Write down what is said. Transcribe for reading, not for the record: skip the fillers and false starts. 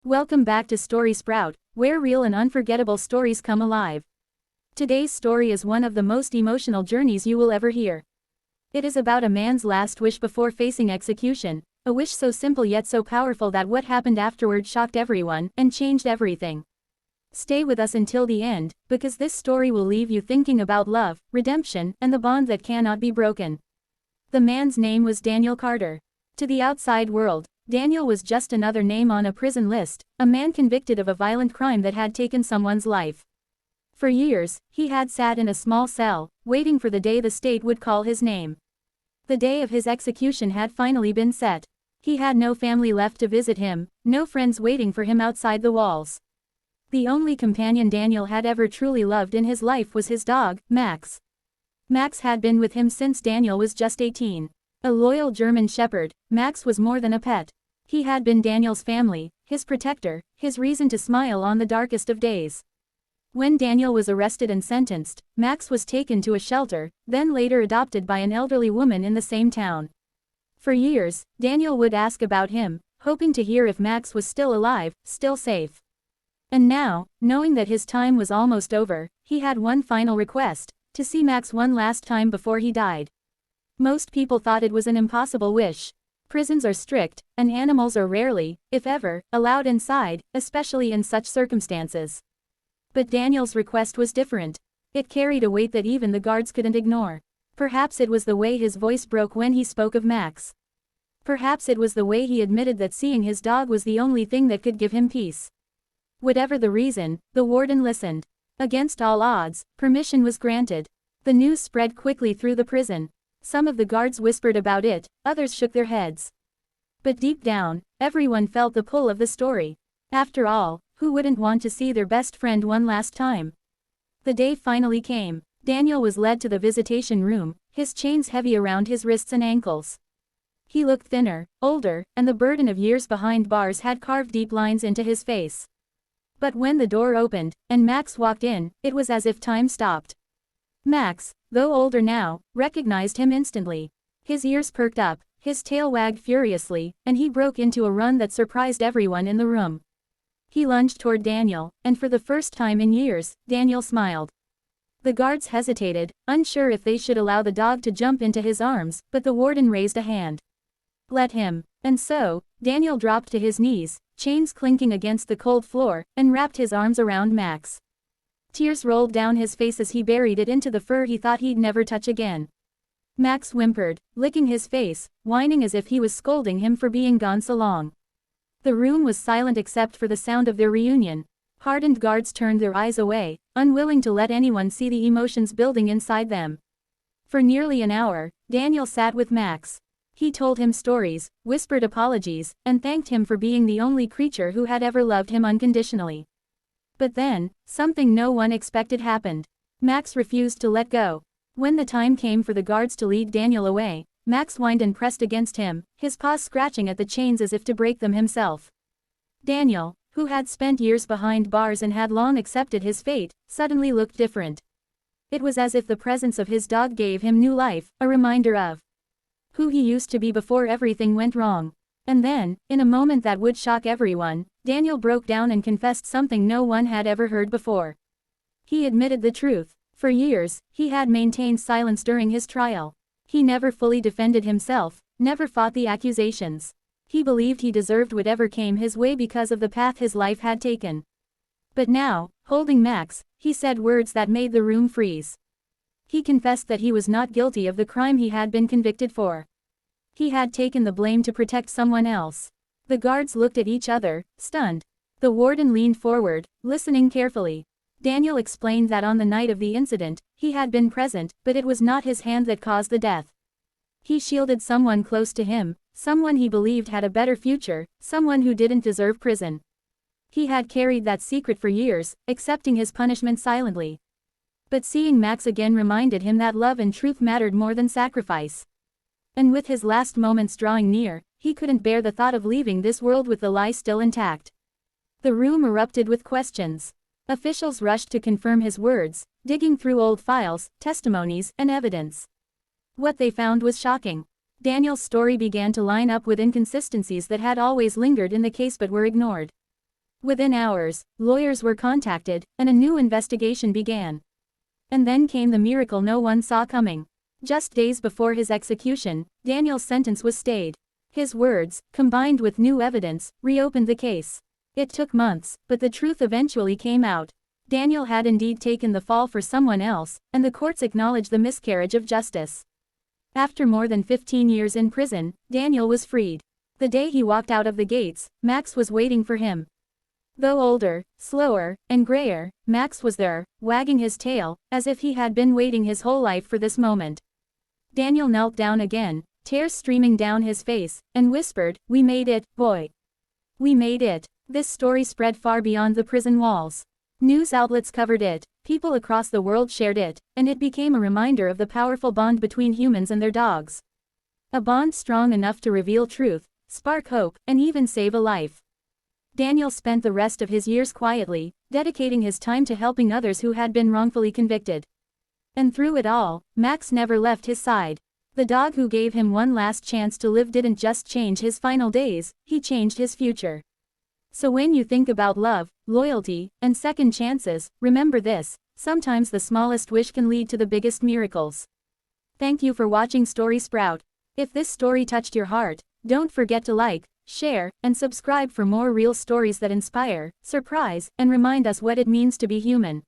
Welcome back to Story Sprout, where real and unforgettable stories come alive. Today's story is one of the most emotional journeys you will ever hear. It is about a man's last wish before facing execution, a wish so simple yet so powerful that what happened afterward shocked everyone and changed everything. Stay with us until the end, because this story will leave you thinking about love, redemption, and the bond that cannot be broken. The man's name was Daniel Carter. To the outside world, Daniel was just another name on a prison list, a man convicted of a violent crime that had taken someone's life. For years, he had sat in a small cell, waiting for the day the state would call his name. The day of his execution had finally been set. He had no family left to visit him, no friends waiting for him outside the walls. The only companion Daniel had ever truly loved in his life was his dog, Max. Max had been with him since Daniel was just 18. A loyal German shepherd, Max was more than a pet. He had been Daniel's family, his protector, his reason to smile on the darkest of days. When Daniel was arrested and sentenced, Max was taken to a shelter, then later adopted by an elderly woman in the same town. For years, Daniel would ask about him, hoping to hear if Max was still alive, still safe. And now, knowing that his time was almost over, he had one final request: to see Max one last time before he died. Most people thought it was an impossible wish. Prisons are strict, and animals are rarely, if ever, allowed inside, especially in such circumstances. But Daniel's request was different. It carried a weight that even the guards couldn't ignore. Perhaps it was the way his voice broke when he spoke of Max. Perhaps it was the way he admitted that seeing his dog was the only thing that could give him peace. Whatever the reason, the warden listened. Against all odds, permission was granted. The news spread quickly through the prison. Some of the guards whispered about it, others shook their heads. But deep down, everyone felt the pull of the story. After all, who wouldn't want to see their best friend one last time? The day finally came. Daniel was led to the visitation room, his chains heavy around his wrists and ankles. He looked thinner, older, and the burden of years behind bars had carved deep lines into his face. But when the door opened, and Max walked in, it was as if time stopped. Max, though older now, recognized him instantly. His ears perked up, his tail wagged furiously, and he broke into a run that surprised everyone in the room. He lunged toward Daniel, and for the first time in years, Daniel smiled. The guards hesitated, unsure if they should allow the dog to jump into his arms, but the warden raised a hand. Let him. And so, Daniel dropped to his knees, chains clinking against the cold floor, and wrapped his arms around Max. Tears rolled down his face as he buried it into the fur he thought he'd never touch again. Max whimpered, licking his face, whining as if he was scolding him for being gone so long. The room was silent except for the sound of their reunion. Hardened guards turned their eyes away, unwilling to let anyone see the emotions building inside them. For nearly an hour, Daniel sat with Max. He told him stories, whispered apologies, and thanked him for being the only creature who had ever loved him unconditionally. But then, something no one expected happened. Max refused to let go. When the time came for the guards to lead Daniel away, Max whined and pressed against him, his paws scratching at the chains as if to break them himself. Daniel, who had spent years behind bars and had long accepted his fate, suddenly looked different. It was as if the presence of his dog gave him new life, a reminder of who he used to be before everything went wrong. And then, in a moment that would shock everyone, Daniel broke down and confessed something no one had ever heard before. He admitted the truth. For years, he had maintained silence during his trial. He never fully defended himself, never fought the accusations. He believed he deserved whatever came his way because of the path his life had taken. But now, holding Max, he said words that made the room freeze. He confessed that he was not guilty of the crime he had been convicted for. He had taken the blame to protect someone else. The guards looked at each other, stunned. The warden leaned forward, listening carefully. Daniel explained that on the night of the incident, he had been present, but it was not his hand that caused the death. He shielded someone close to him, someone he believed had a better future, someone who didn't deserve prison. He had carried that secret for years, accepting his punishment silently. But seeing Max again reminded him that love and truth mattered more than sacrifice. And with his last moments drawing near, he couldn't bear the thought of leaving this world with the lie still intact. The room erupted with questions. Officials rushed to confirm his words, digging through old files, testimonies, and evidence. What they found was shocking. Daniel's story began to line up with inconsistencies that had always lingered in the case but were ignored. Within hours, lawyers were contacted, and a new investigation began. And then came the miracle no one saw coming. Just days before his execution, Daniel's sentence was stayed. His words, combined with new evidence, reopened the case. It took months, but the truth eventually came out. Daniel had indeed taken the fall for someone else, and the courts acknowledged the miscarriage of justice. After more than 15 years in prison, Daniel was freed. The day he walked out of the gates, Max was waiting for him. Though older, slower, and grayer, Max was there, wagging his tail, as if he had been waiting his whole life for this moment. Daniel knelt down again, tears streaming down his face, and whispered, "We made it, boy. We made it." This story spread far beyond the prison walls. News outlets covered it, people across the world shared it, and it became a reminder of the powerful bond between humans and their dogs. A bond strong enough to reveal truth, spark hope, and even save a life. Daniel spent the rest of his years quietly, dedicating his time to helping others who had been wrongfully convicted. And through it all, Max never left his side. The dog who gave him one last chance to live didn't just change his final days, he changed his future. So when you think about love, loyalty, and second chances, remember this: sometimes the smallest wish can lead to the biggest miracles. Thank you for watching Story Sprout. If this story touched your heart, don't forget to like, share, and subscribe for more real stories that inspire, surprise, and remind us what it means to be human.